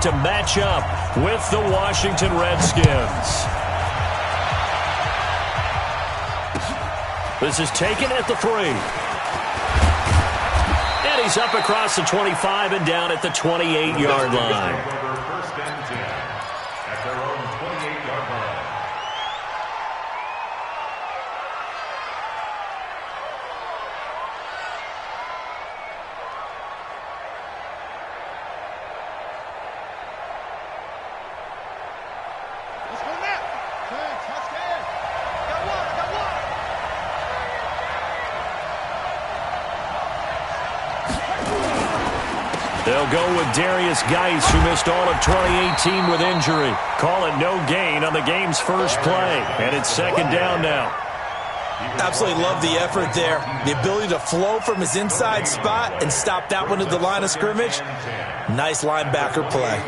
to match up with the Washington Redskins. This is taken at the 3. And he's up across the 25 and down at the 28-yard line. They'll go with Darius Geis, who missed all of 2018 with injury. Call it no gain on the game's first play. And it's second down now. Absolutely love the effort there. The ability to flow from his inside spot and stop that one at the line of scrimmage. Nice linebacker play.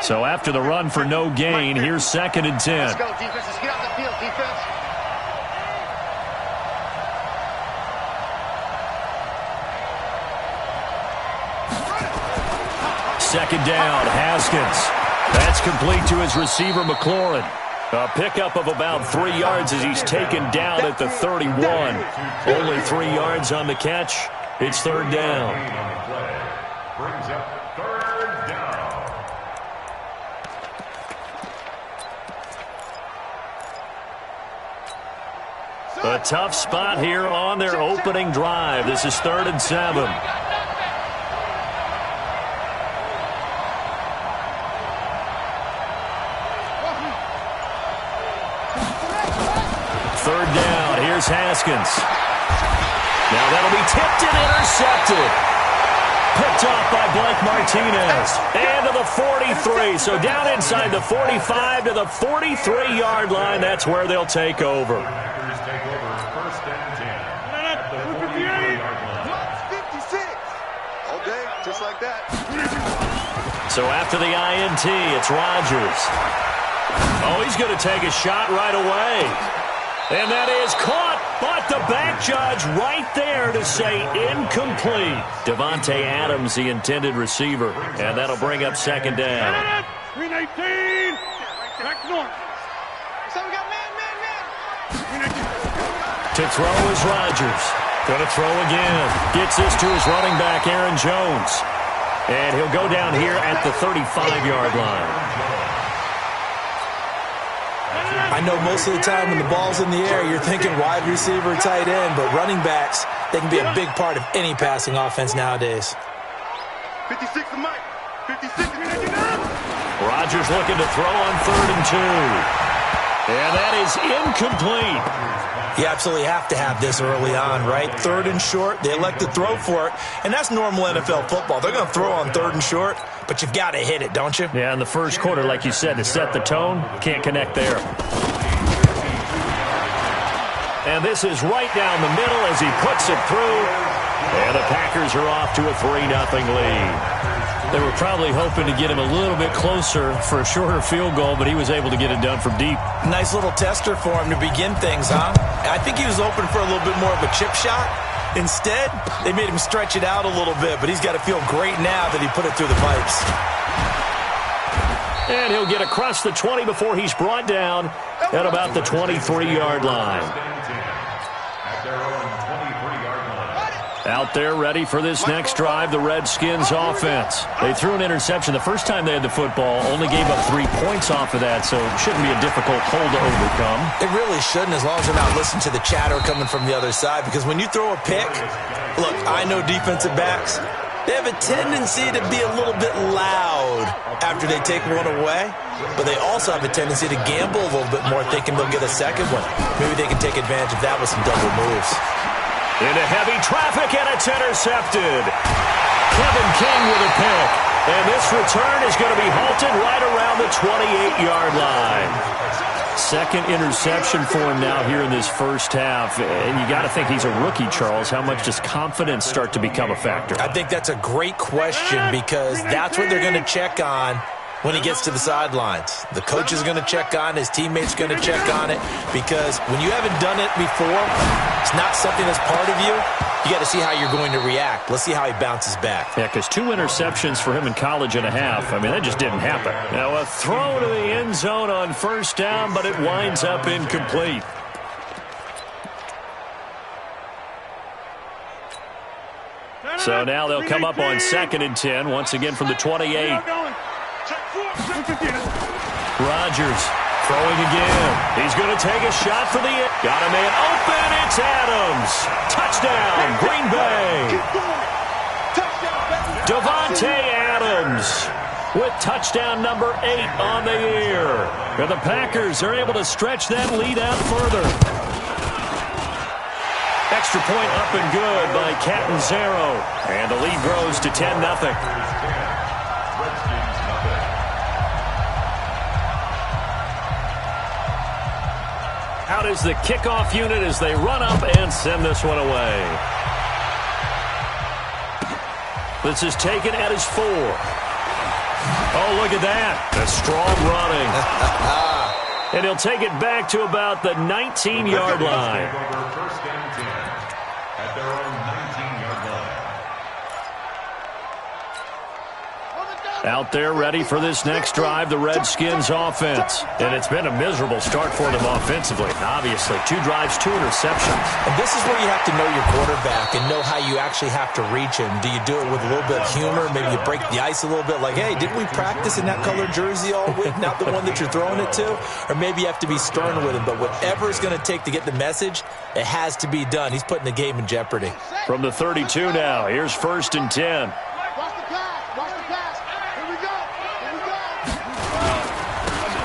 So after the run for no gain, here's second and 10. Let's go, defense. Let's get out the field, defense. Second down, Haskins. That's complete to his receiver, McLaurin. A pickup of about 3 yards as he's taken down at the 31. Only 3 yards on the catch. It's third down. Brings up third down. A tough spot here on their opening drive. This is 3rd and 7. Third down, here's Haskins. Now that'll be tipped and intercepted. Picked off by Blake Martinez. And to the 43. So down inside the 45 to the 43-yard line. That's where they'll take over. Packers take over first and 10. At the 43-yard line. 56. Okay, just like that. So after the INT, it's Rodgers. Oh, he's going to take a shot right away. And that is caught, but the back judge right there to say incomplete. Devontae Adams, the intended receiver, and that'll bring up second down. 319. Back north. So we got man. To throw is Rodgers. Going to throw again. Gets this to his running back, Aaron Jones. And he'll go down here at the 35-yard line. I know most of the time when the ball's in the air, you're thinking wide receiver, tight end, but running backs, they can be a big part of any passing offense nowadays. 56 to Mike. 56 to Rodgers looking to throw on 3rd and 2. And that is incomplete. You absolutely have to have this early on, right? 3rd and short, they elect to throw for it, and that's normal NFL football. They're going to throw on 3rd and short, but you've got to hit it, don't you? Yeah, in the first quarter, like you said, to set the tone, can't connect there. And this is right down the middle as he puts it through. And the Packers are off to a 3-0 lead. They were probably hoping to get him a little bit closer for a shorter field goal, but he was able to get it done from deep. Nice little tester for him to begin things, huh? I think he was open for a little bit more of a chip shot. Instead, they made him stretch it out a little bit, but he's got to feel great now that he put it through the pipes. And he'll get across the 20 before he's brought down at about the 23-yard line. Out there ready for this next drive, the Redskins offense. They threw an interception the first time they had the football, only gave up 3 points off of that, so it shouldn't be a difficult hole to overcome. It really shouldn't, as long as they're not listening to the chatter coming from the other side, because when you throw a pick, look, I know defensive backs, they have a tendency to be a little bit loud after they take one away, but they also have a tendency to gamble a little bit more, thinking they'll get a second one. Maybe they can take advantage of that with some double moves. Into heavy traffic, and it's intercepted. Kevin King with a pick. And this return is going to be halted right around the 28-yard line. Second interception for him now here in this first half. And you got to think he's a rookie, Charles. How much does confidence start to become a factor? I think that's a great question, because that's what they're going to check on when he gets to the sidelines. The coach is going to check on, his teammates going to check on it, because when you haven't done it before, it's not something that's part of you, you got to see how you're going to react. Let's see how he bounces back. Yeah, because 2 interceptions for him in college and a half. I mean, that just didn't happen. Now a throw to the end zone on first down, but it winds up incomplete. So now they'll come up on 2nd and 10, once again from the 28. Rodgers throwing again. He's going to take a shot for the end. Got a man open. It's Adams. Touchdown, Green Bay. Davante Adams with touchdown number 8 on the year. And the Packers are able to stretch that lead out further. Extra point up and good by Catanzaro. And the lead grows to 10-0. Out is the kickoff unit as they run up and send this one away. This is taken at his 4. Oh, look at that. A strong running. And he'll take it back to about the 19-yard line. First and 10 at their own 19-yard line. Out there ready for this next drive, the Redskins offense. And it's been a miserable start for them offensively. Obviously, 2 drives, 2 interceptions. And this is where you have to know your quarterback and know how you actually have to reach him. Do you do it with a little bit of humor? Maybe you break the ice a little bit like, hey, didn't we practice in that colored jersey all week? Not the one that you're throwing it to? Or maybe you have to be stern with him. But whatever it's going to take to get the message, it has to be done. He's putting the game in jeopardy. From the 32 now, here's 1st and 10.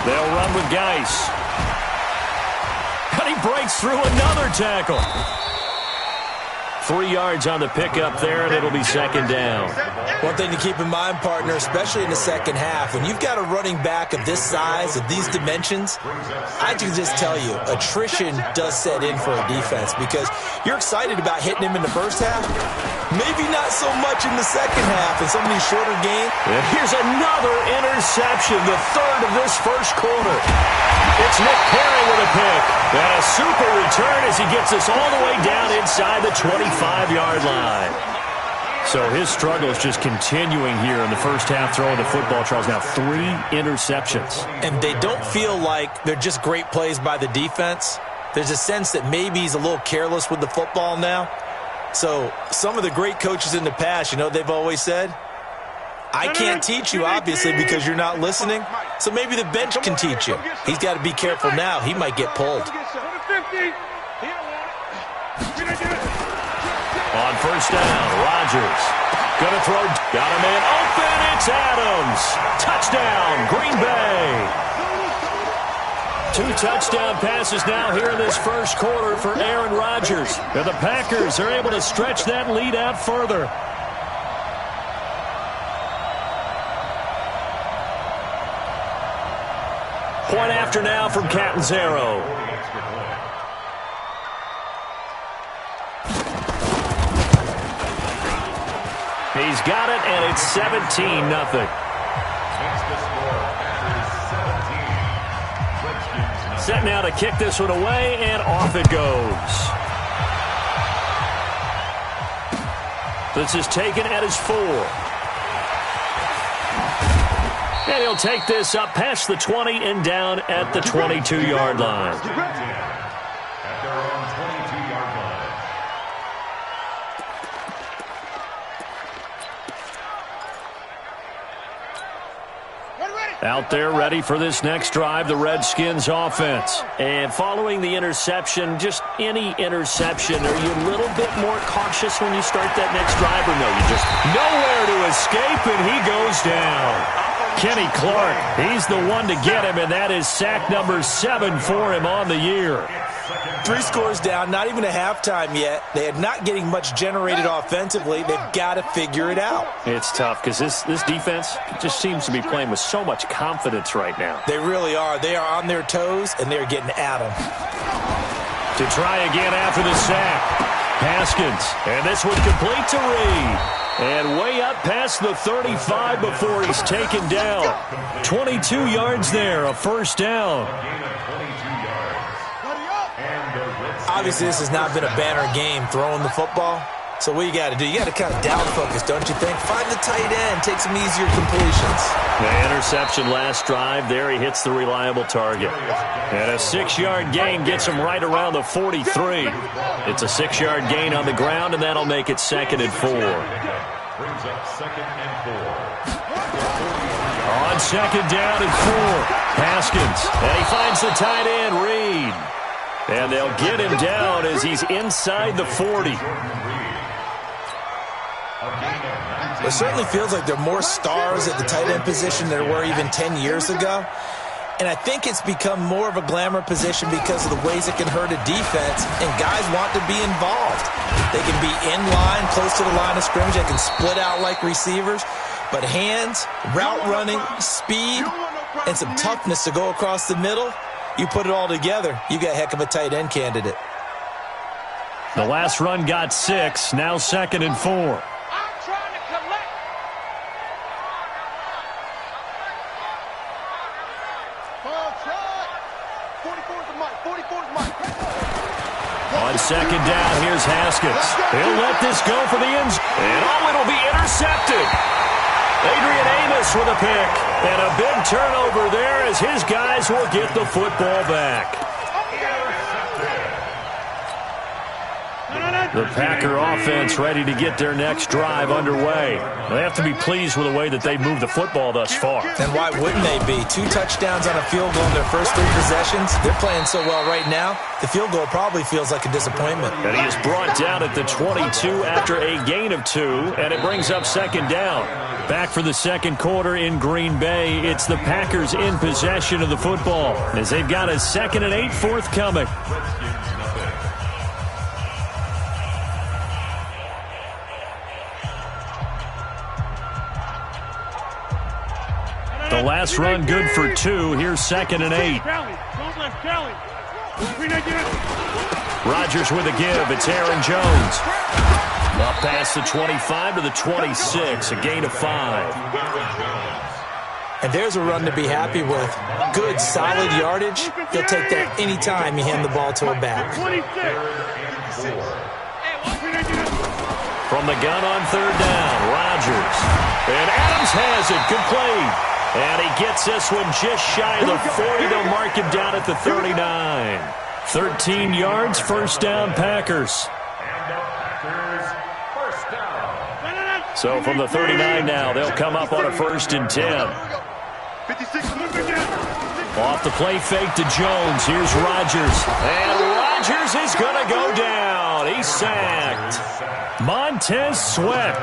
They'll run with Geis. And he breaks through another tackle. 3 yards on the pickup there, and it'll be 2nd down. One thing to keep in mind, partner, especially in the second half, when you've got a running back of this size, of these dimensions, I can just tell you, attrition does set in for a defense because you're excited about hitting him in the first half. Maybe not so much in the second half in some of these shorter games. And here's another interception, the 3rd of this first quarter. It's Nick Perry with a pick. And a super return as he gets us all the way down inside the 25-yard line. So his struggle is just continuing here in the first half throwing the football, Charles. Now 3 interceptions. And they don't feel like they're just great plays by the defense. There's a sense that maybe he's a little careless with the football now. So some of the great coaches in the past, you know, they've always said, I can't teach you, obviously, because you're not listening. So maybe the bench can teach you. He's got to be careful now. He might get pulled. On first down, Rodgers. Gonna throw. Got a man open. It's Adams. Touchdown, Green Bay. 2 touchdown passes now here in this first quarter for Aaron Rodgers. And the Packers are able to stretch that lead out further. Point after now from Catanzaro. He's got it, and it's 17-0. Set now to kick this one away, and off it goes. This is taken at his 4. And he'll take this up past the 20 and down at the 22-yard line. At their own 22-yard line. Out there ready for this next drive, the Redskins offense. And following the interception, just any interception, are you a little bit more cautious when you start that next drive, or no? You just nowhere to escape, and he goes down. Kenny Clark, he's the one to get him, and that is sack number 7 for him on the year. 3 scores down, not even a halftime yet. They are not getting much generated offensively. They've got to figure it out. It's tough because this defense just seems to be playing with so much confidence right now. They really are. They are on their toes, and they're getting at them. To try again after the sack. Haskins, and this one complete to Reed. And way up past the 35 before he's taken down. 22 yards there, a first down. Obviously, this has not been a banner game throwing the football, So what you got to do? You got to kind of down focus, don't you think? Find the tight end, take some easier completions. The interception last drive. There he hits the reliable target. And a 6-yard gain gets him right around the 43. It's a 6-yard gain on the ground, and that'll make it 2nd and 4. Brings up 2nd and 4. On 2nd down and 4, Haskins. And he finds the tight end, Reed. And they'll get him down as he's inside the 40. It certainly feels like there are more stars at the tight end position than there were even 10 years ago. And I think it's become more of a glamour position because of the ways it can hurt a defense, and guys want to be involved. They can be in line, close to the line of scrimmage. They can split out like receivers. But hands, route running, speed, and some toughness to go across the middle, you put it all together, you got a heck of a tight end candidate. The last run got 6, now 2nd and 4. On 2nd down, here's Haskins. He'll let this go for the end zone. And it'll be intercepted. Adrian Amos with a pick. And a big turnover there as his guys will get the football back. The Packer offense ready to get their next drive underway. They have to be pleased with the way that they've moved the football thus far. And why wouldn't they be? 2 touchdowns on a field goal in their first 3 possessions. They're playing so well right now, the field goal probably feels like a disappointment. And he is brought down at the 22 after a gain of 2, and it brings up 2nd down. Back for the second quarter in Green Bay, it's the Packers in possession of the football as they've got a 2nd and 8 forthcoming. The last run good for 2. Here's 2nd and 8. Rodgers with a give. It's Aaron Jones. Up past the 25 to the 26. A gain of 5. And there's a run to be happy with. Good, solid yardage. He'll take that anytime you hand the ball to a back. From the gun on 3rd down, Rodgers. And Adams has it, complete. And he gets this one just shy of the 40. They'll mark him down at the 39. 13 yards, 1st down, Packers. So from the 39 now, they'll come up on a 1st and 10. Off the play fake to Jones. Here's Rodgers. And Rodgers is going to go down. He's sacked. Montez Sweat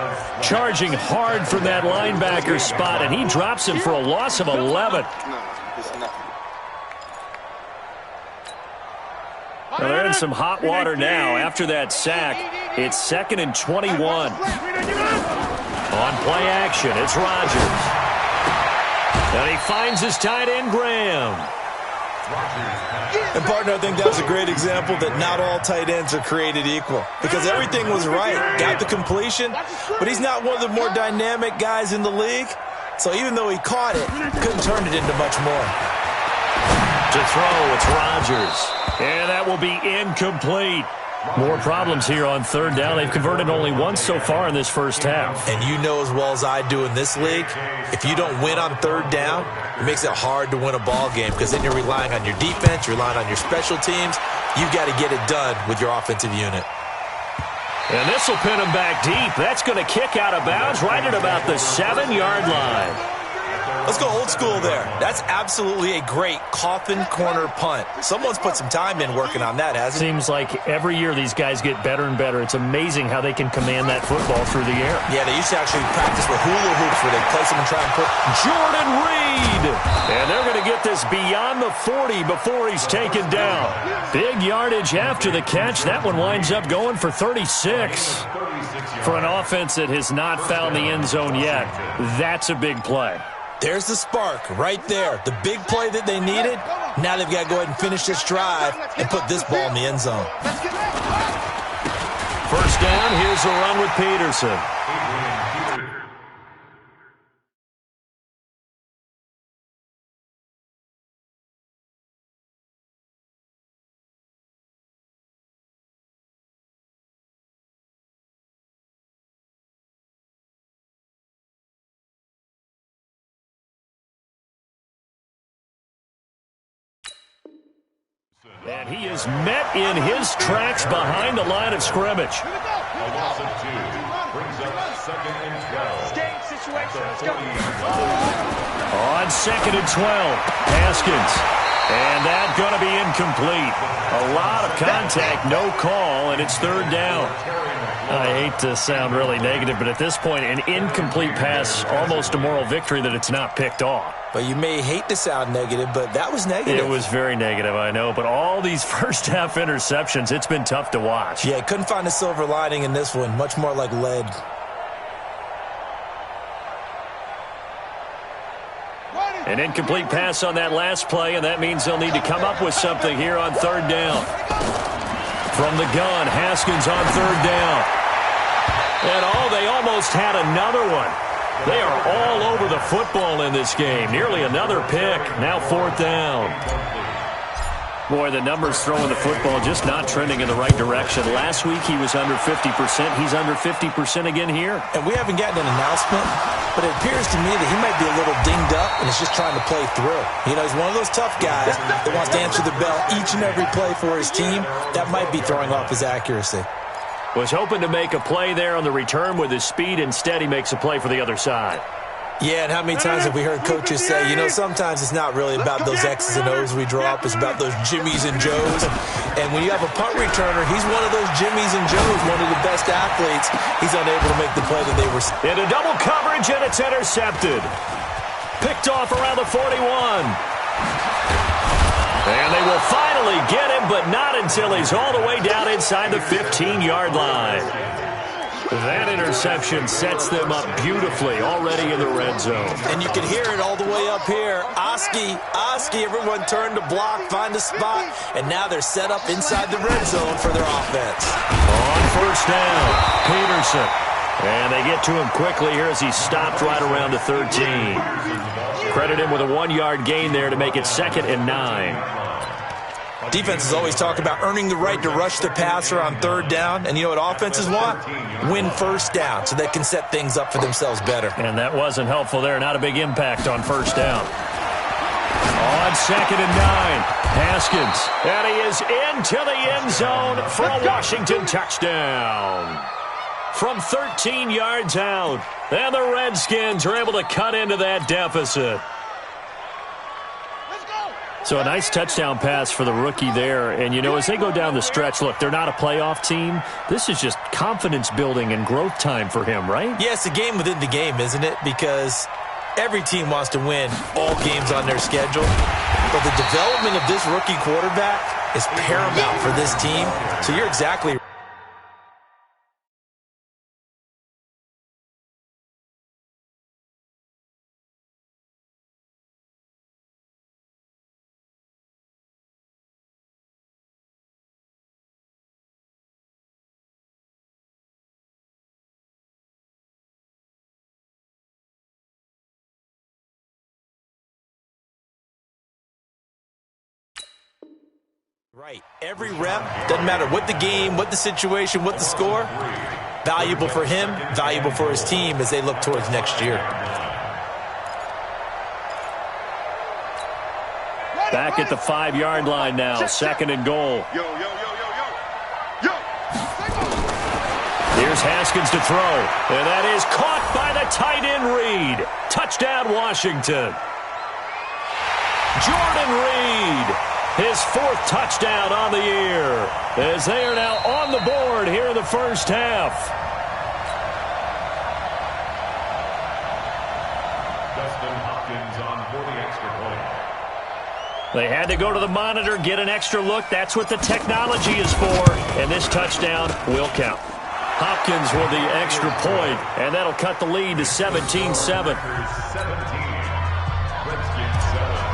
charging hard from that linebacker spot, and he drops him for a loss of 11. Now they're in some hot water now after that sack. It's 2nd and 21. On play action, it's Rodgers. And he finds his tight end, Graham. And, partner, I think that was a great example that not all tight ends are created equal. Because everything was right. Got the completion, but he's not one of the more dynamic guys in the league. So even though he caught it, couldn't turn it into much more. To throw, it's Rodgers. And that will be incomplete. More problems here on 3rd down. They've converted only once so far in this first half. And you know as well as I do in this league, if you don't win on 3rd down, it makes it hard to win a ball game because then you're relying on your defense, you're relying on your special teams. You've got to get it done with your offensive unit. And this will pin him back deep. That's going to kick out of bounds right at about the 7-yard line. Let's go old school there. That's absolutely a great coffin corner punt. Someone's put some time in working on that, hasn't it? Seems like every year these guys get better and better. It's amazing how they can command that football through the air. Yeah, they used to actually practice with hula hoops where they place them and try and put... Jordan Reed! And they're going to get this beyond the 40 before he's taken down. Big yardage after the catch. That one winds up going for 36. For an offense that has not found the end zone yet, that's a big play. There's the spark right there. The big play that they needed. Now they've got to go ahead and finish this drive and put this ball in the end zone. 1st down, here's a run with Peterson. And he is met in his tracks behind the line of scrimmage. A loss of 2 brings up 2nd and 12. Game situation. Let's go. On 2nd and 12, Haskins. And that's going to be incomplete. A lot of contact, no call, and it's 3rd down. I hate to sound really negative, but at this point, an incomplete pass, almost a moral victory that it's not picked off. But you may hate to sound negative, but that was negative. It was very negative, I know. But all these first-half interceptions, it's been tough to watch. Yeah, couldn't find a silver lining in this one. Much more like lead. An incomplete pass on that last play, and that means they'll need to come up with something here on 3rd down. From the gun, Haskins on 3rd down. And they almost had another one. They are all over the football in this game. Nearly another pick. Now 4th down. Boy, the numbers throwing the football just not trending in the right direction. Last week he was under 50%. He's under 50% again here. And we haven't gotten an announcement, but it appears to me that he might be a little dinged up and is just trying to play through. You know, he's one of those tough guys that wants to answer the bell each and every play for his team. That might be throwing off his accuracy. Was hoping to make a play there on the return with his speed. Instead, he makes a play for the other side. Yeah, and how many times have we heard coaches say, you know, sometimes it's not really about those X's and O's we draw up. It's about those Jimmies and Joes. And when you have a punt returner, he's one of those Jimmies and Joes, one of the best athletes. He's unable to make the play that they were. Into double coverage, and it's intercepted. Picked off around the 41. And they will finally get him, but not until he's all the way down inside the 15-yard line. That interception sets them up beautifully already in the red zone. And you can hear it all the way up here. Oski, everyone turned to block, find a spot, and now they're set up inside the red zone for their offense. On 1st down, Peterson. And they get to him quickly here as he stopped right around the 13. Credit him with a 1-yard gain there to make it 2nd and 9. Defenses always talk about earning the right to rush the passer on 3rd down. And you know what offenses want? Win 1st down so they can set things up for themselves better. And that wasn't helpful there. Not a big impact on 1st down. On 2nd and 9, Haskins. And he is into the end zone for a Washington touchdown. From 13 yards out. And the Redskins are able to cut into that deficit. So a nice touchdown pass for the rookie there. And, you know, as they go down the stretch, look, they're not a playoff team. This is just confidence building and growth time for him, right? Yeah, it's a game within the game, isn't it? Because every team wants to win all games on their schedule. But the development of this rookie quarterback is paramount for this team. So you're exactly right. Right. Every rep, doesn't matter what the game, what the situation, what the score, valuable for him, valuable for his team as they look towards next year. Back at the 5-yard line now, 2nd and goal. Yo, yo, yo, yo, yo. Yo. Here's Haskins to throw, and that is caught by the tight end Reed. Touchdown, Washington. Jordan Reed. His 4th touchdown on the year as they are now on the board here in the 1st half. Dustin Hopkins on for the extra point. They had to go to the monitor, get an extra look. That's what the technology is for. And this touchdown will count. Hopkins with the extra point, and that'll cut the lead to 17-7. 17. Redskins 7.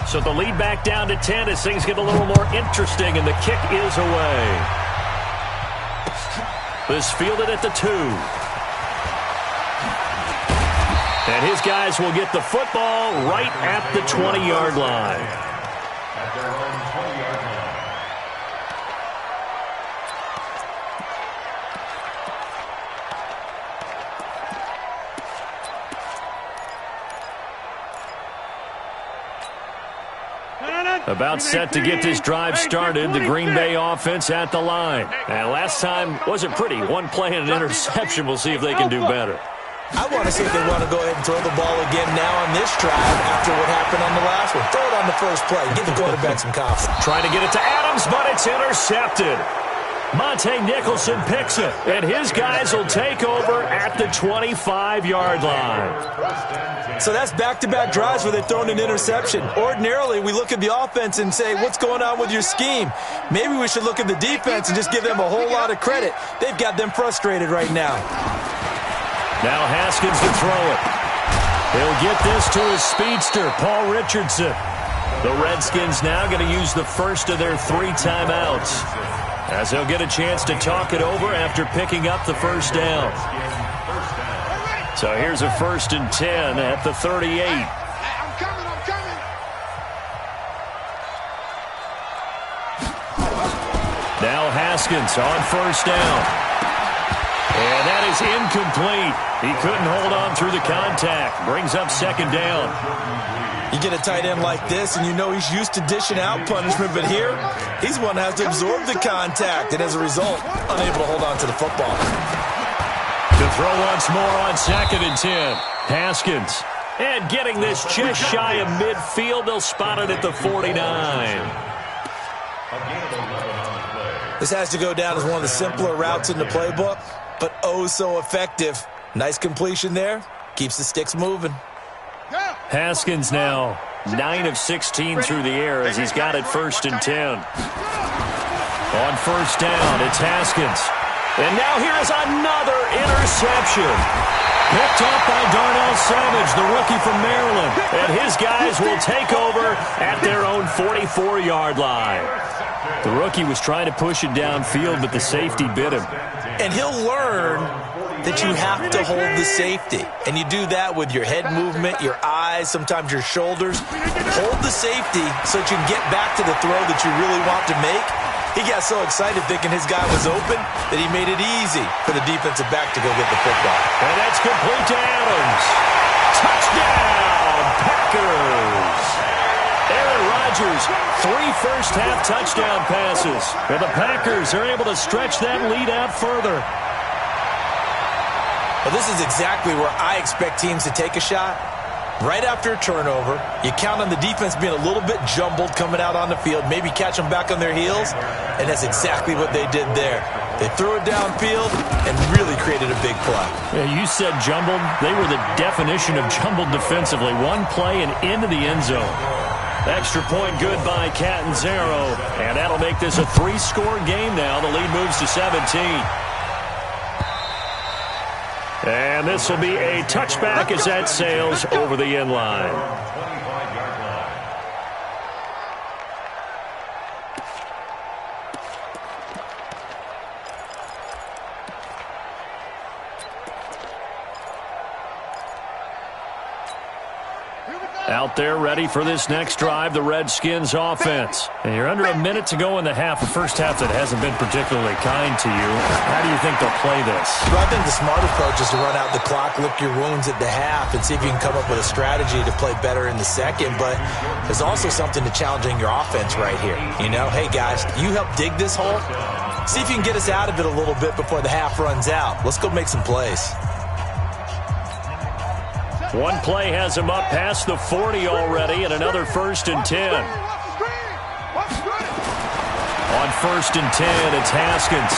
So the lead back down to 10 as things get a little more interesting, and the kick is away. This fielded at the 2. And his guys will get the football right at the 20-yard line. At their own 20-yard line. About set to get this drive started, the Green Bay offense at the line. And last time wasn't pretty. One play and an interception. We'll see if they can do better. I want to see if they want to go ahead and throw the ball again now on this drive after what happened on the last one. Throw it on the first play. Give the quarterback some confidence. Trying to get it to Adams, but it's intercepted. Monte Nicholson picks it, and his guys will take over at the 25-yard line. So that's back-to-back drives where they've thrown an interception. Ordinarily, we look at the offense and say, what's going on with your scheme? Maybe we should look at the defense and just give them a whole lot of credit. They've got them frustrated right now. Now Haskins to throw it. He'll get this to his speedster, Paul Richardson. The Redskins now going to use the first of their 3 timeouts, as they'll get a chance to talk it over after picking up the first down. So here's a 1st and 10 at the 38. I'm coming. Now Haskins on 1st down. And that is incomplete. He couldn't hold on through the contact. Brings up 2nd down. You get a tight end like this, and you know he's used to dishing out punishment, but here, he's one that has to absorb the contact, and as a result, unable to hold on to the football. To throw once more on 2nd and 10. Haskins. And getting this just shy of midfield. They'll spot it at the 49. This has to go down as one of the simpler routes in the playbook, but oh so effective. Nice completion there. Keeps the sticks moving. Haskins now 9 of 16 through the air as he's got it 1st and 10. On 1st down, it's Haskins. And now here is another interception. Picked up by Darnell Savage, the rookie from Maryland. And his guys will take over at their own 44-yard line. The rookie was trying to push it downfield, but the safety bit him. And he'll learn that you have to hold the safety. And you do that with your head movement, your eyes, sometimes your shoulders. Hold the safety so that you can get back to the throw that you really want to make. He got so excited thinking his guy was open that he made it easy for the defensive back to go get the football. And that's complete to Adams. Touchdown, Packers. Aaron Rodgers, 3 first-half touchdown passes. And the Packers are able to stretch that lead out further. Well, this is exactly where I expect teams to take a shot. Right after a turnover, you count on the defense being a little bit jumbled coming out on the field, maybe catch them back on their heels, and that's exactly what they did there. They threw it downfield and really created a big play. Yeah, you said jumbled. They were the definition of jumbled defensively. One play and into the end zone. Extra point good by Catanzaro, and that'll make this a 3-score game now. The lead moves to 17. And this will be a touchback as that sails over the end line. Out there ready for this next drive, the Redskins offense. And you're under a minute to go in the half, a first half that hasn't been particularly kind to you. How do you think they'll play this? Well, I think the smart approach is to run out the clock, lick your wounds at the half, and see if you can come up with a strategy to play better in the second. But there's also something to challenging your offense right here. You know, hey, guys, you help dig this hole. See if you can get us out of it a little bit before the half runs out. Let's go make some plays. One play has him up past the 40 already, and another 1st and 10. On 1st and 10, it's Haskins.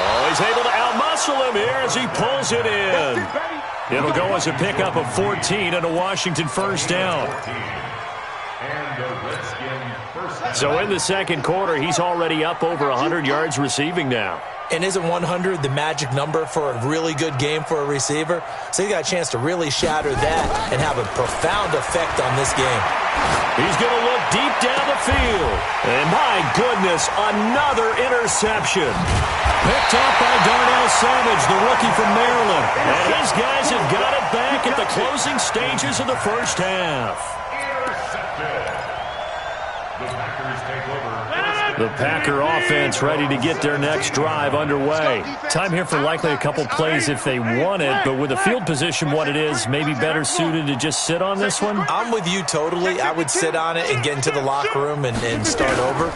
Oh, he's able to outmuscle him here as he pulls it in. It'll go as a pickup of 14 and a Washington first down. So in the second quarter, he's already up over 100 yards receiving now. And isn't 100 the magic number for a really good game for a receiver? So he got a chance to really shatter that and have a profound effect on this game. He's going to look deep down the field. And my goodness, another interception. Picked up by Darnell Savage, the rookie from Maryland. And his guys have got it back at the closing stages of the first half. Intercepted. The Packers take over. The Packer offense ready to get their next drive underway. Time here for likely a couple plays if they want it, but with the field position what it is, maybe better suited to just sit on this one? I'm with you totally. I would sit on it and get into the locker room and start over.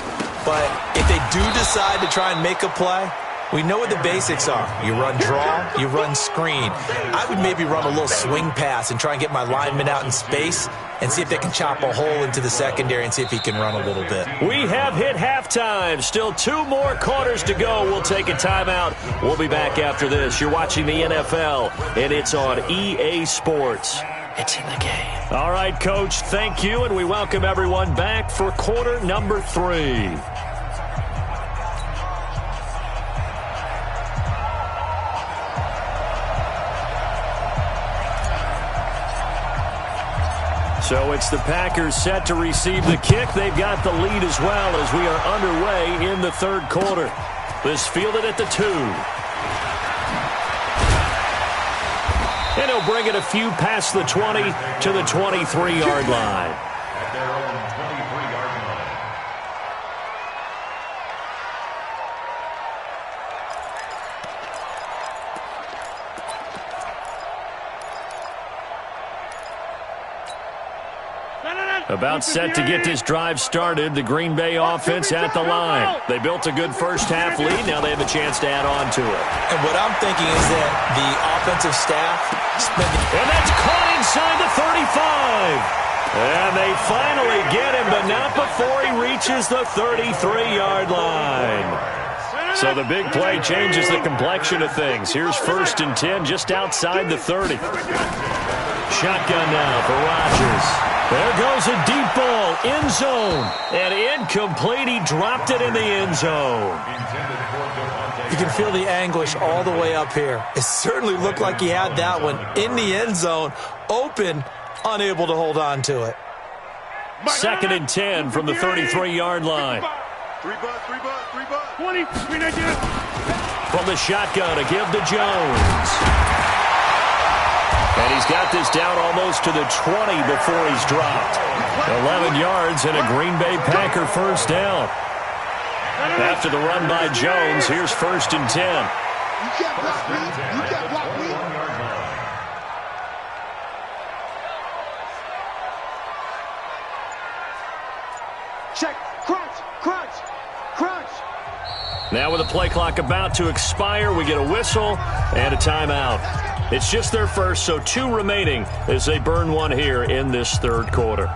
But if they do decide to try and make a play, we know what the basics are. You run draw, you run screen. I would maybe run a little swing pass and try and get my lineman out in space and see if they can chop a hole into the secondary and see if he can run a little bit. We have hit halftime. Still 2 more quarters to go. We'll take a timeout. We'll be back after this. You're watching the NFL, and it's on EA Sports. It's in the game. All right, Coach, thank you, and we welcome everyone back for quarter number 3. So it's the Packers set to receive the kick. They've got the lead as well as we are underway in the third quarter. This fielded at the 2. And he'll bring it a few past the 20 to the 23-yard line. At their own 23-yard line. About set to get this drive started. The Green Bay offense at the line. They built a good first-half lead. Now they have a chance to add on to it. And what I'm thinking is that the offensive staff spent... And that's caught inside the 35. And they finally get him, but not before he reaches the 33-yard line. So the big play changes the complexion of things. Here's 1st and 10 just outside the 30. Shotgun now for Rodgers. There goes a deep ball, end zone, and incomplete. He dropped it in the end zone. You can feel the anguish all the way up here. It certainly looked like he had that one in the end zone, open, unable to hold on to it. 2nd and 10 from the 33-yard line. 20, From the shotgun, a give to Jones. And he's got this down almost to the 20 before he's dropped. 11 yards and a Green Bay Packer first down. After the run by Jones, here's 1st and 10. You can't block me. You can't block me. Check. Crunch. Crunch. Crunch. Now with the play clock about to expire, we get a whistle and a timeout. It's just their first, so 2 remaining as they burn one here in this third quarter.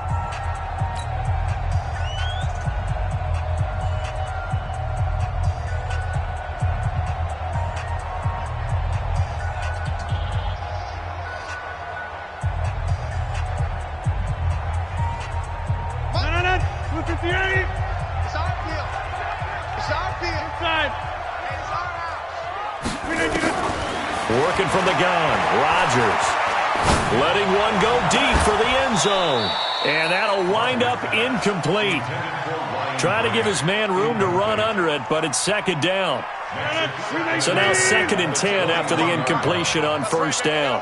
Look at the 8. It's our field. It's our field. Inside. It's our house. We need you to... Working from the gun, Rodgers. Letting one go deep for the end zone. And that'll wind up incomplete. Trying to give his man room to run under it, but it's 2nd down. So now 2nd and 10 after the incompletion on 1st down.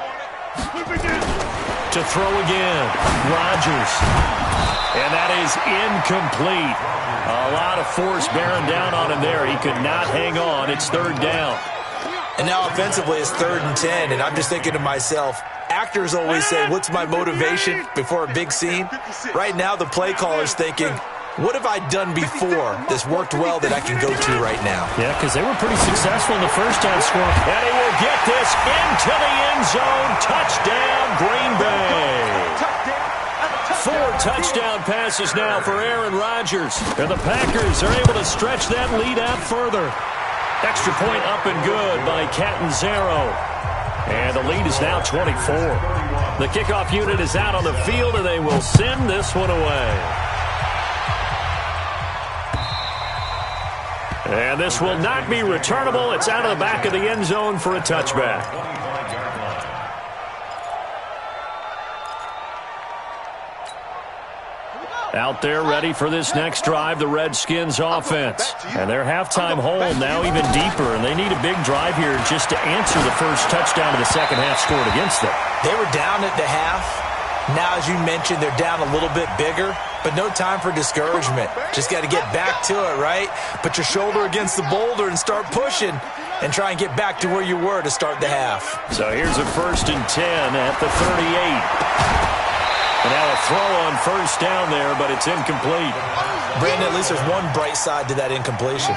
To throw again, Rodgers. And that is incomplete. A lot of force bearing down on him there. He could not hang on. It's 3rd down. And now offensively it's 3rd and 10, and I'm just thinking to myself, actors always say, what's my motivation before a big scene? Right now the play caller's thinking, what have I done before that's worked well that I can go to right now? Yeah, because they were pretty successful in the first half score. And he will get this into the end zone. Touchdown, Green Bay. 4 touchdown passes now for Aaron Rodgers. And the Packers are able to stretch that lead out further. Extra point up and good by Catanzaro. And the lead is now 24. The kickoff unit is out on the field, and they will send this one away. And this will not be returnable. It's out of the back of the end zone for a touchback. Out there ready for this next drive, the Redskins offense. And their halftime hole now even deeper, and they need a big drive here just to answer the first touchdown of the second half scored against them. They were down at the half. Now, as you mentioned, they're down a little bit bigger, but no time for discouragement. Just got to get back to it, right? Put your shoulder against the boulder and start pushing and try and get back to where you were to start the half. So here's a 1st and 10 at the 38. And now a throw on 1st down there, but it's incomplete. Brandon, at least there's one bright side to that incompletion.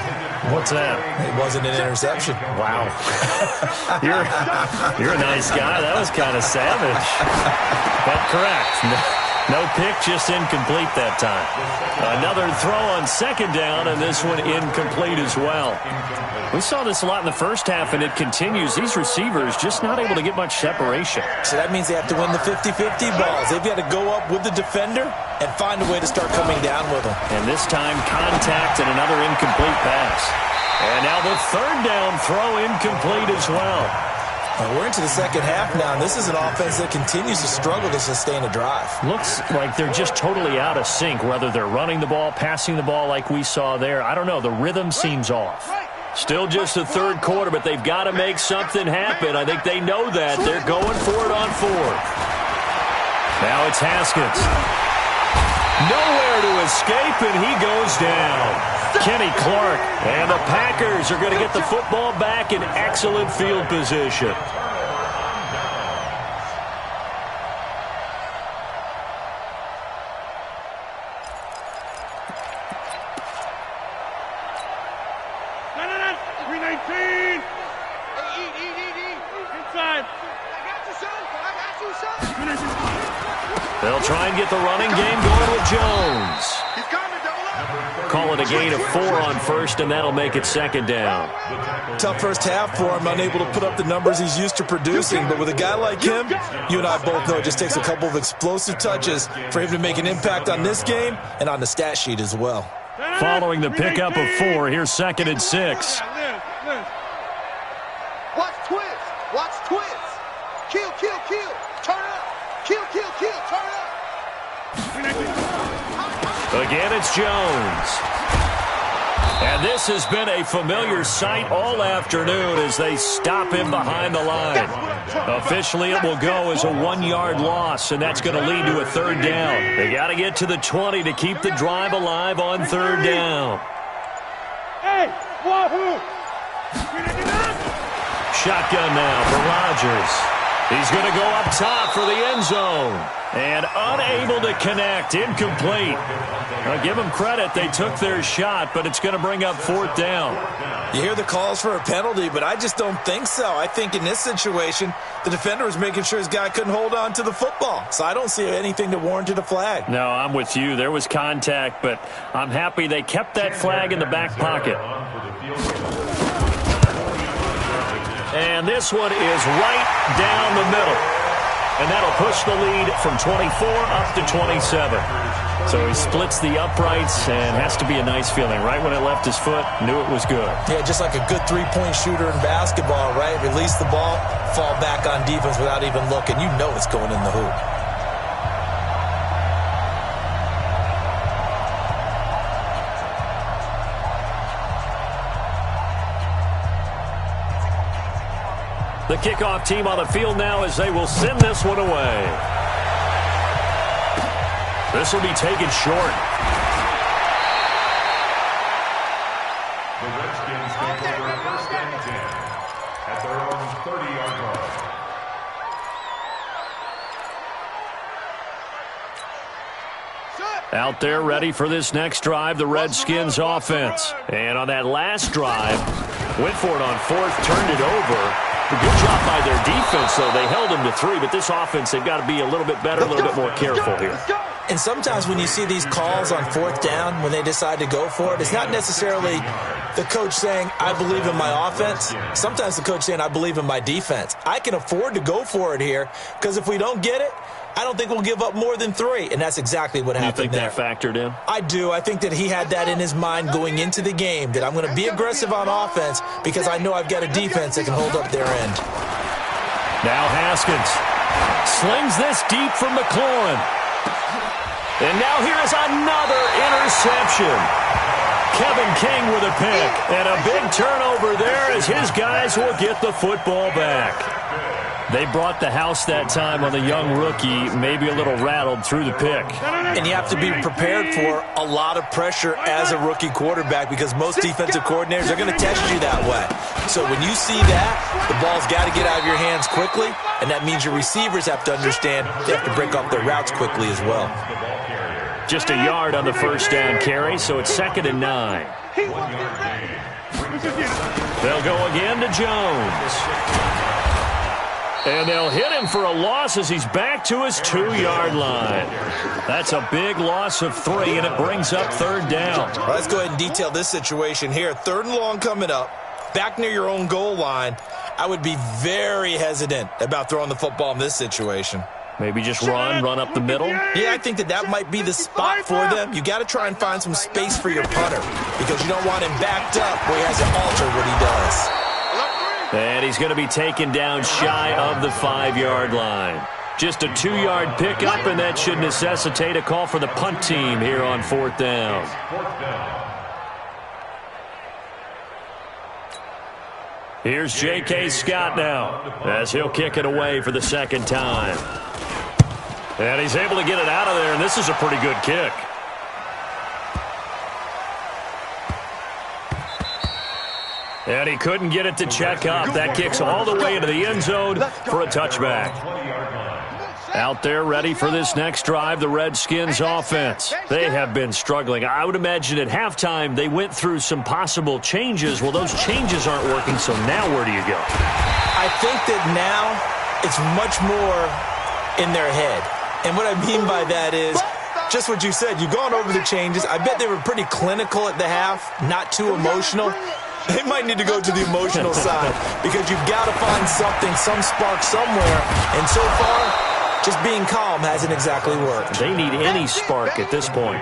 What's that? It wasn't an interception. Wow. You're a nice guy. That was kind of savage. But correct. No pick, just incomplete that time. Another throw on 2nd down, and this one incomplete as well. We saw this a lot in the first half, and it continues. These receivers just not able to get much separation. So that means they have to win the 50-50 balls. They've got to go up with the defender and find a way to start coming down with them. And this time, contact and another incomplete pass. And now the 3rd down throw incomplete as well. We're into the second half now, and this is an offense that continues to struggle to sustain a drive. Looks like they're just totally out of sync, whether they're running the ball, passing the ball like we saw there. I don't know. The rhythm seems off. Still just the 3rd quarter, but they've got to make something happen. I think they know that. They're going for it on 4th. Now it's Haskins. Nowhere to escape, and he goes down. Kenny Clark, and the Packers are going to get the football back in excellent field position. They'll try and get the running game going with Jones. Call it a gain of 4 on 1st, and that'll make it 2nd down. Tough first half for him, unable to put up the numbers he's used to producing. But with a guy like him, you and I both know it just takes a couple of explosive touches for him to make an impact on this game and on the stat sheet as well. Following the pickup of 4, here's 2nd and 6. Watch twist. Watch twist. Kill, kill, kill. Turn up. Kill, kill, kill. Turn up. Again, it's Jones. And this has been a familiar sight all afternoon as they stop him behind the line. Officially, it will go as a 1-yard loss, and that's going to lead to a 3rd down. They got to get to the 20 to keep the drive alive on 3rd down. Hey, wahoo! Shotgun now for Rodgers. He's going to go up top for the end zone. And unable to connect. Incomplete. I'll give them credit. They took their shot, but it's going to bring up 4th down. You hear the calls for a penalty, but I just don't think so. I think in this situation, the defender was making sure his guy couldn't hold on to the football. So I don't see anything that warranted a flag. No, I'm with you. There was contact, but I'm happy they kept that flag in the back pocket. And this one is right down the middle. And that'll push the lead from 24 up to 27. So he splits the uprights and has to be a nice feeling. Right when it left his foot, knew it was good. Yeah, just like a good three-point shooter in basketball, right? Release the ball, fall back on defense without even looking. You know it's going in the hoop. The kickoff team on the field now as they will send this one away. This will be taken short. The Redskins take over 1st and 10 at their own 30-yard line. Out there ready for this next drive, the Redskins offense. And on that last drive, went for it on 4th, turned it over. A good job by their defense, though. They held them to 3, but this offense, they've got to be a little bit better, a little bit more careful here. And sometimes when you see these calls on 4th down, when they decide to go for it, it's not necessarily the coach saying, I believe in my offense. Sometimes the coach saying, I believe in my defense. I can afford to go for it here because if we don't get it, I don't think we'll give up more than 3, and that's exactly what happened there. You think that factored in? I do. I think that he had that in his mind going into the game, that I'm going to be aggressive on offense because I know I've got a defense that can hold up their end. Now Haskins slings this deep from McLaurin. And now here's another interception. Kevin King with a pick, and a big turnover there as his guys will get the football back. They brought the house that time on the young rookie, maybe a little rattled through the pick. And you have to be prepared for a lot of pressure as a rookie quarterback because most defensive coordinators are going to test you that way. So when you see that, the ball's got to get out of your hands quickly, and that means your receivers have to understand they have to break off their routes quickly as well. Just a yard on the first down carry, so it's 2nd and 9. They'll go again to Jones. And they'll hit him for a loss as he's back to his 2-yard line. That's a big loss of 3, and it brings up 3rd down. Well, let's go ahead and detail this situation here. 3rd and long coming up, back near your own goal line. I would be very hesitant about throwing the football in this situation. Maybe just run up the middle? Yeah, I think that might be the spot for them. You got to try and find some space for your punter because you don't want him backed up where he has to alter what he does. And he's going to be taken down shy of the 5-yard line. Just a 2-yard pickup, and that should necessitate a call for the punt team here on 4th down. Here's J.K. Scott now as he'll kick it away for the 2nd time. And he's able to get it out of there, and this is a pretty good kick. And he couldn't get it to check up. That kicks all the way into the end zone for a touchback. Out there ready for this next drive, the Redskins offense. They have been struggling. I would imagine at halftime they went through some possible changes. Well, those changes aren't working, so now where do you go? I think that now it's much more in their head. And what I mean by that is just what you said. You've gone over the changes. I bet they were pretty clinical at the half, not too emotional. They might need to go to the emotional side because you've got to find something, some spark somewhere. And so far, just being calm hasn't exactly worked. They need any spark at this point.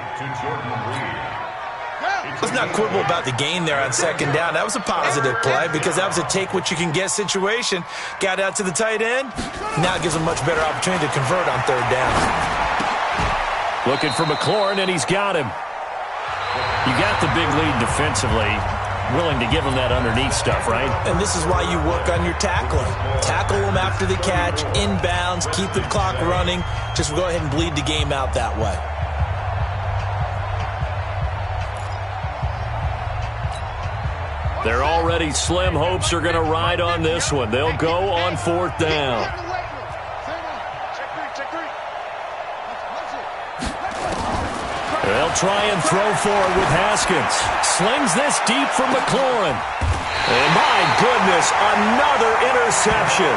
Let's not quibble about the gain there on 2nd down. That was a positive play because that was a take-what-you-can-get situation. Got out to the tight end. Now it gives them a much better opportunity to convert on 3rd down. Looking for McLaurin, and he's got him. You got the big lead defensively. Willing to give them that underneath stuff, right? And this is why you work on your tackling. Tackle them after the catch, inbounds, keep the clock running. Just go ahead and bleed the game out that way. They're already slim hopes are going to ride on this one. They'll go on 4th down. They'll try and throw forward with Haskins. Slings this deep from McLaurin. And my goodness, another interception.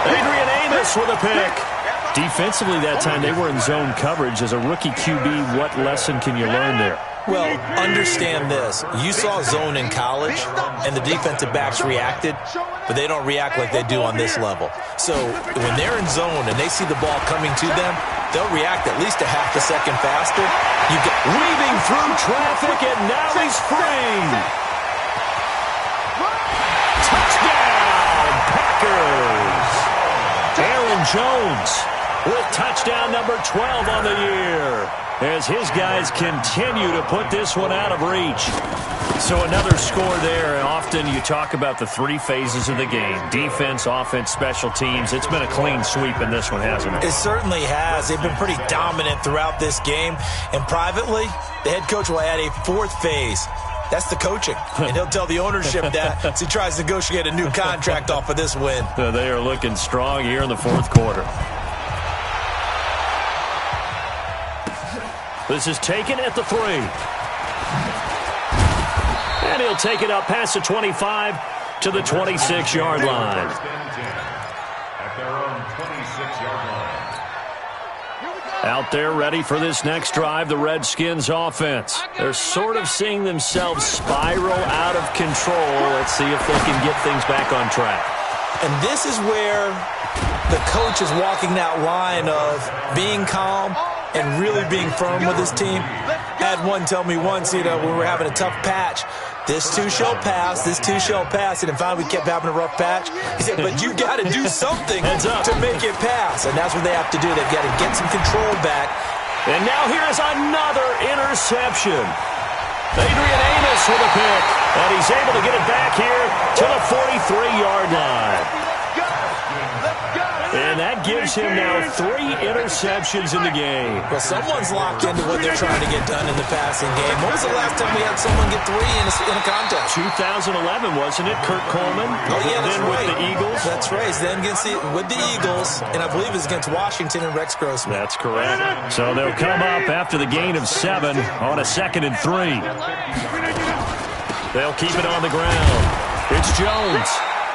Adrian Amos with a pick. Defensively that time, they were in zone coverage. As a rookie QB, what lesson can you learn there? Well, understand this. You saw zone in college, and the defensive backs reacted, but they don't react like they do on this level. So when they're in zone and they see the ball coming to them, they'll react at least a half a second faster. You get weaving through traffic, and now he's free. Touchdown, Packers. Aaron Jones with touchdown number 12 on the year, as his guys continue to put this one out of reach. So another score there. And often you talk about the 3 phases of the game: defense, offense, special teams. It's been a clean sweep in this one, hasn't it? It certainly has. They've been pretty dominant throughout this game. And privately, the head coach will add a 4th phase. That's the coaching. And he'll tell the ownership that as he tries to negotiate a new contract off of this win. They are looking strong here in the 4th quarter. This is taken at the 3. And he'll take it up past the 25 to the 26-yard line. At their own 26-yard line. Out there ready for this next drive, the Redskins offense. They're sort of seeing themselves spiral out of control. Let's see if they can get things back on track. And this is where the coach is walking that line of being calm and really being firm with his team. I had one tell me once, when we were having a tough patch, this too shall pass, this too shall pass. And finally we kept having a rough patch. He said, but you got to do something to make it pass. And that's what they have to do. They've got to get some control back. And now here's another interception. Adrian Amos with a pick. And he's able to get it back here to the 43-yard line. gives him now 3 interceptions in the game. Well, someone's locked into what they're trying to get done in the passing game. When was the last time we had someone get 3 in a contest? 2011, wasn't it? Kurt Coleman. Oh, yeah, that's then right. with the Eagles. That's right. Then with the Eagles, and I believe it's against Washington and Rex Grossman. That's correct. So they'll come up after the gain of 7 on a 2nd and 3. They'll keep it on the ground. It's Jones.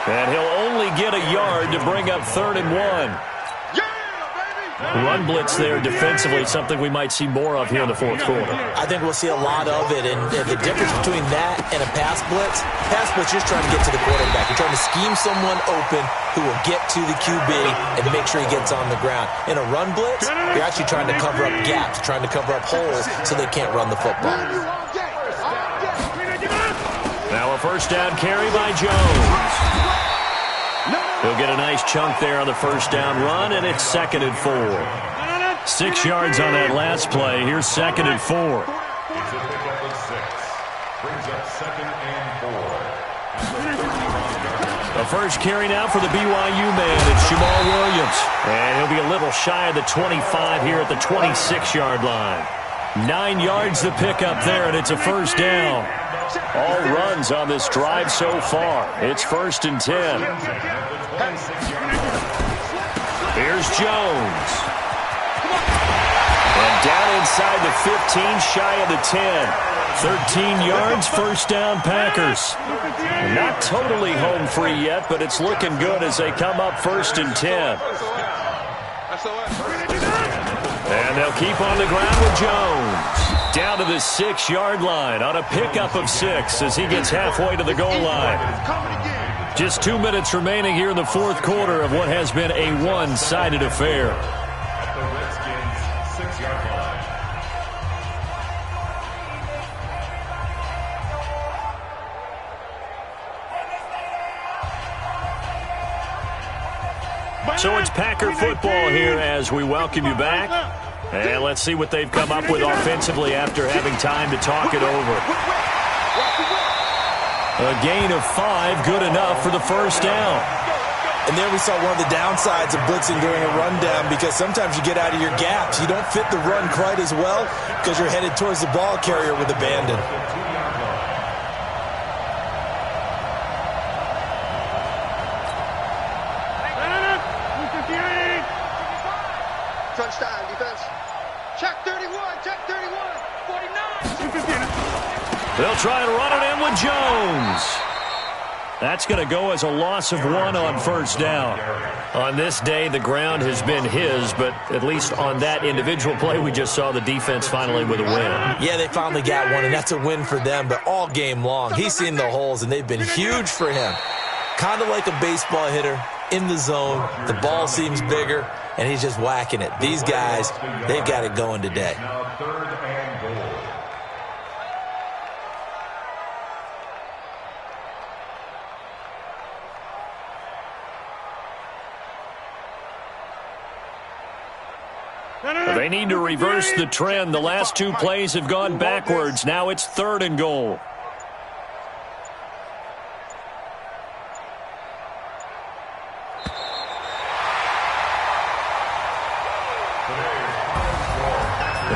And he'll only get a yard to bring up 3rd and 1. Run blitz there defensively, something we might see more of here in the 4th quarter. I think we'll see a lot of it, and the difference between that and a pass blitz is just trying to get to the quarterback. You're trying to scheme someone open who will get to the QB and make sure he gets on the ground. In a run blitz, you're actually trying to cover up gaps, trying to cover up holes so they can't run the football. Now a 1st down carry by Jones. He'll get a nice chunk there on the 1st down run, and it's 2nd and 4. 6 yards on that last play. Here's 2nd and 4. It's a pickup of 6. Brings up 2nd and 4. The first carry now for the BYU man. It's Jamal Williams. And he'll be a little shy of the 25 here at the 26-yard line. 9 yards to pick up there, and it's a 1st down. All runs on this drive so far. It's 1st and 10. Here's Jones. And down inside the 15, shy of the 10. 13 yards, 1st down Packers. Not totally home free yet, but it's looking good as they come up 1st and 10. And they'll keep on the ground with Jones. Down to the 6-yard line on a pickup of 6 as he gets halfway to the goal line. Just 2 minutes remaining here in the 4th quarter of what has been a one-sided affair. At the Redskins' 6-yard line. So it's Packer football here as we welcome you back. And let's see what they've come up with offensively after having time to talk it over. A gain of 5, good enough for the 1st down. And there we saw one of the downsides of blitzing during a rundown, because sometimes you get out of your gaps. You don't fit the run quite as well because you're headed towards the ball carrier with abandon. Touchdown, defense. Check 31, check 31, 49. They'll try and run it in with Jones. That's going to go as a loss of 1 on 1st down. On this day, the ground has been his, but at least on that individual play, we just saw the defense finally with a win. Yeah, they finally got one, and that's a win for them, but all game long, he's seen the holes, and they've been huge for him. Kind of like a baseball hitter in the zone. The ball seems bigger, and he's just whacking it. These guys, they've got it going today. Now 3rd and goal. They need to reverse the trend. The last 2 plays have gone backwards. Now it's 3rd and goal.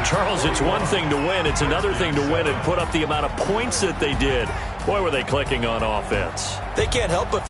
Charles, it's one thing to win. It's another thing to win and put up the amount of points that they did. Boy, were they clicking on offense. They can't help but